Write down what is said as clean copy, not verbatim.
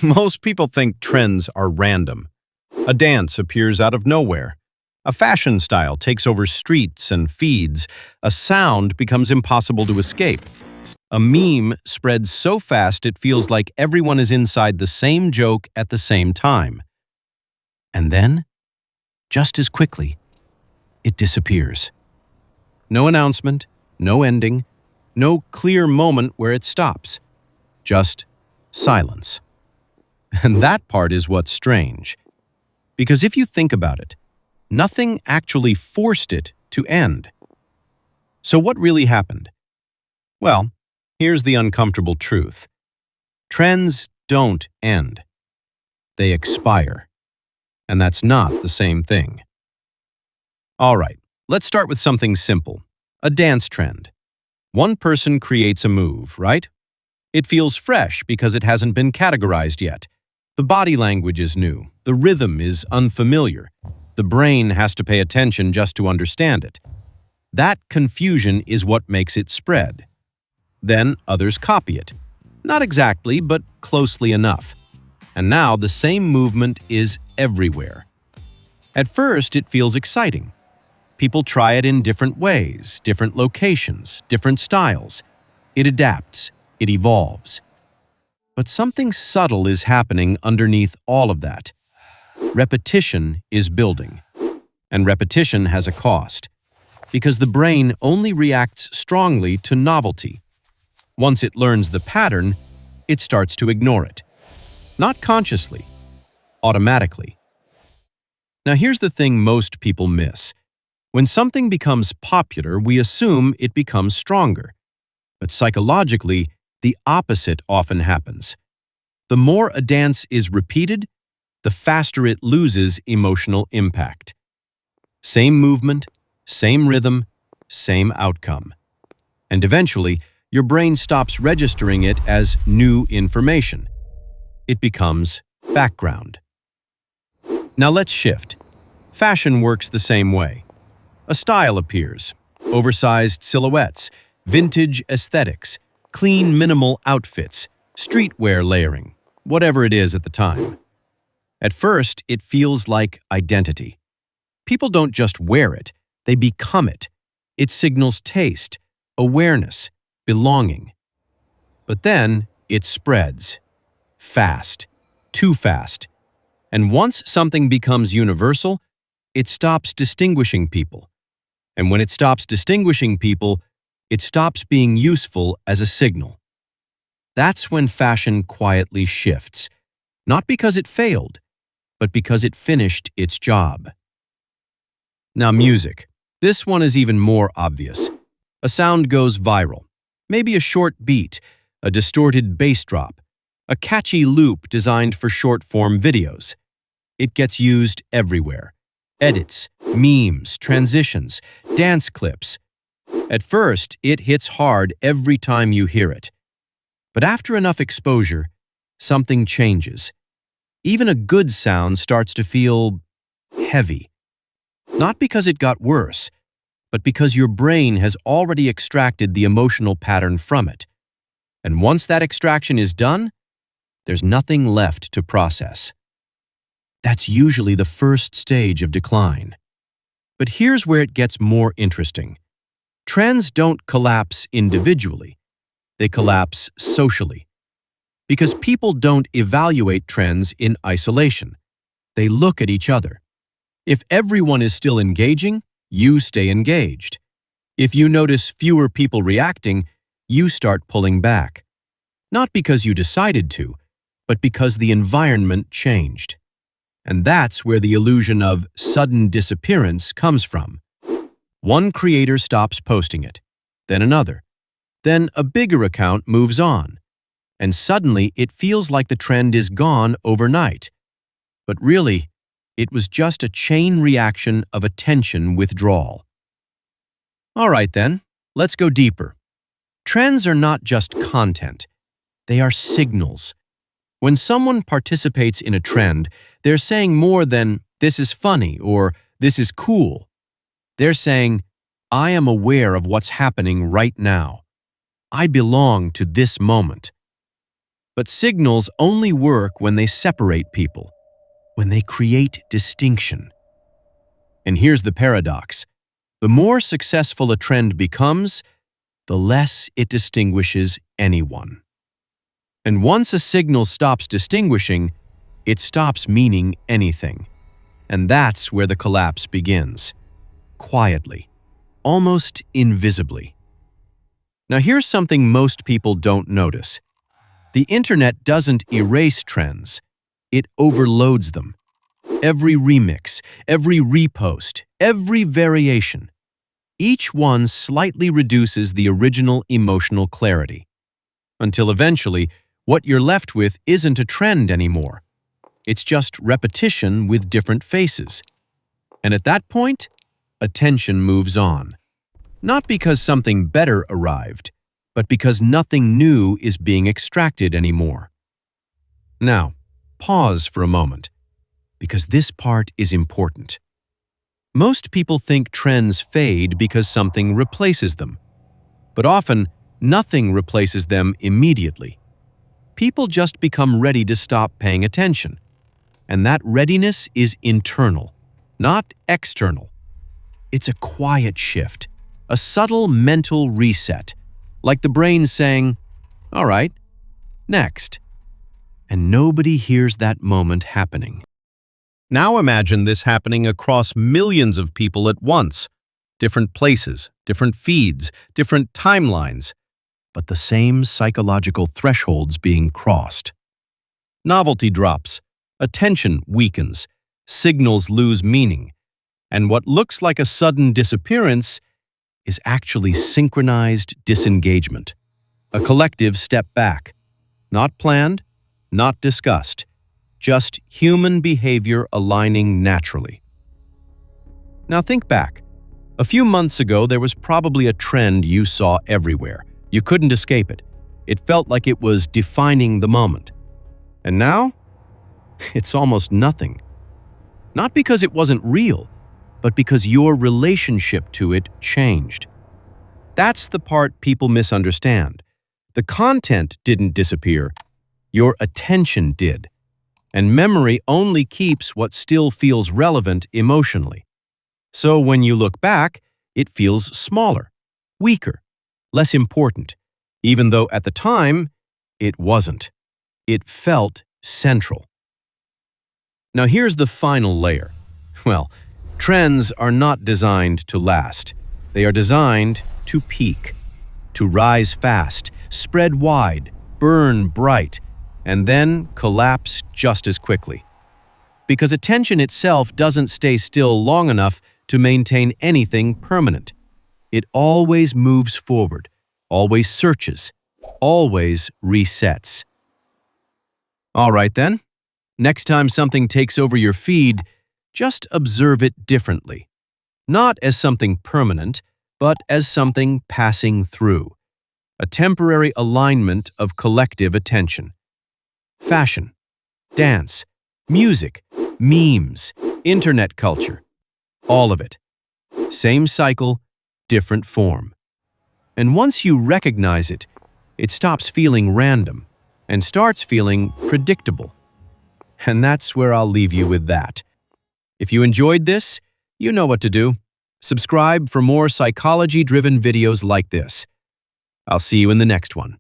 Most people think trends are random. A dance appears out of nowhere. A fashion style takes over streets and feeds. A sound becomes impossible to escape. A meme spreads so fast it feels like everyone is inside the same joke at the same time. And then, just as quickly, it disappears. No announcement, no ending, no clear moment where it stops. Just silence. And that part is what's strange. Because if you think about it, nothing actually forced it to end. So what really happened? Well, here's the uncomfortable truth. Trends don't end. They expire. And that's not the same thing. All right, let's start with something simple. A dance trend. One person creates a move, right? It feels fresh because it hasn't been categorized yet. The body language is new. The rhythm is unfamiliar. The brain has to pay attention just to understand it. That confusion is what makes it spread. Then others copy it. Not exactly, but closely enough. And now the same movement is everywhere. At first, it feels exciting. People try it in different ways, different locations, different styles. It adapts. It evolves. But something subtle is happening underneath all of that. Repetition is building. And repetition has a cost. Because the brain only reacts strongly to novelty. Once it learns the pattern, it starts to ignore it. Not consciously, automatically. Now here's the thing most people miss. When something becomes popular, we assume it becomes stronger. But psychologically, the opposite often happens. The more a dance is repeated, the faster it loses emotional impact. Same movement, same rhythm, same outcome. And eventually, your brain stops registering it as new information. It becomes background. Now let's shift. Fashion works the same way. A style appears, oversized silhouettes, vintage aesthetics, clean minimal outfits, streetwear layering, whatever it is at the time. At first, it feels like identity. People don't just wear it, they become it. It signals taste, awareness, belonging. But then it spreads. Fast. Too fast. And once something becomes universal, it stops distinguishing people. And when it stops distinguishing people, it stops being useful as a signal. That's when fashion quietly shifts. Not because it failed, but because it finished its job. Now music. This one is even more obvious. A sound goes viral. Maybe a short beat, a distorted bass drop, a catchy loop designed for short-form videos. It gets used everywhere. Edits, memes, transitions, dance clips. At first, it hits hard every time you hear it. But after enough exposure, something changes. Even a good sound starts to feel heavy. Not because it got worse, but because your brain has already extracted the emotional pattern from it. And once that extraction is done, there's nothing left to process. That's usually the first stage of decline. But here's where it gets more interesting. Trends don't collapse individually. They collapse socially. Because people don't evaluate trends in isolation. They look at each other. If everyone is still engaging, you stay engaged. If you notice fewer people reacting, you start pulling back. Not because you decided to, but because the environment changed. And that's where the illusion of sudden disappearance comes from. One creator stops posting it, then another. Then a bigger account moves on. And suddenly it feels like the trend is gone overnight. But really, it was just a chain reaction of attention withdrawal. All right then, let's go deeper. Trends are not just content. They are signals. When someone participates in a trend, they're saying more than, "This is funny," or "This is cool." They're saying, "I am aware of what's happening right now. I belong to this moment." But signals only work when they separate people, when they create distinction. And here's the paradox. The more successful a trend becomes, the less it distinguishes anyone. And once a signal stops distinguishing, it stops meaning anything. And that's where the collapse begins. Quietly, almost invisibly. Now here's something most people don't notice. The internet doesn't erase trends, it overloads them. Every remix, every repost, every variation. Each one slightly reduces the original emotional clarity. Until eventually, what you're left with isn't a trend anymore. It's just repetition with different faces. And at that point, attention moves on. Not because something better arrived, but because nothing new is being extracted anymore. Now, pause for a moment, because this part is important. Most people think trends fade because something replaces them. But often, nothing replaces them immediately. People just become ready to stop paying attention. And that readiness is internal, not external. It's a quiet shift, a subtle mental reset, like the brain saying, "All right, next." And nobody hears that moment happening. Now imagine this happening across millions of people at once. Different places, different feeds, different timelines, but the same psychological thresholds being crossed. Novelty drops, attention weakens, signals lose meaning, and what looks like a sudden disappearance is actually synchronized disengagement, a collective step back, not planned, not discussed, just human behavior aligning naturally. Now think back. A few months ago, there was probably a trend you saw everywhere. You couldn't escape it. It felt like it was defining the moment. And now, it's almost nothing. Not because it wasn't real, but because your relationship to it changed. That's the part people misunderstand. The content didn't disappear, your attention did. And memory only keeps what still feels relevant emotionally. So when you look back, it feels smaller, weaker, less important, even though at the time, it wasn't. It felt central. Now here's the final layer. Well, trends are not designed to last. They are designed to peak, to rise fast, spread wide, burn bright, and then collapse just as quickly. Because attention itself doesn't stay still long enough to maintain anything permanent. It always moves forward, always searches, always resets. All right then, next time something takes over your feed, just observe it differently. Not as something permanent, but as something passing through. A temporary alignment of collective attention. Fashion, dance, music, memes, internet culture. All of it. Same cycle, different form. And once you recognize it, it stops feeling random and starts feeling predictable. And that's where I'll leave you with that. If you enjoyed this, you know what to do. Subscribe for more psychology-driven videos like this. I'll see you in the next one.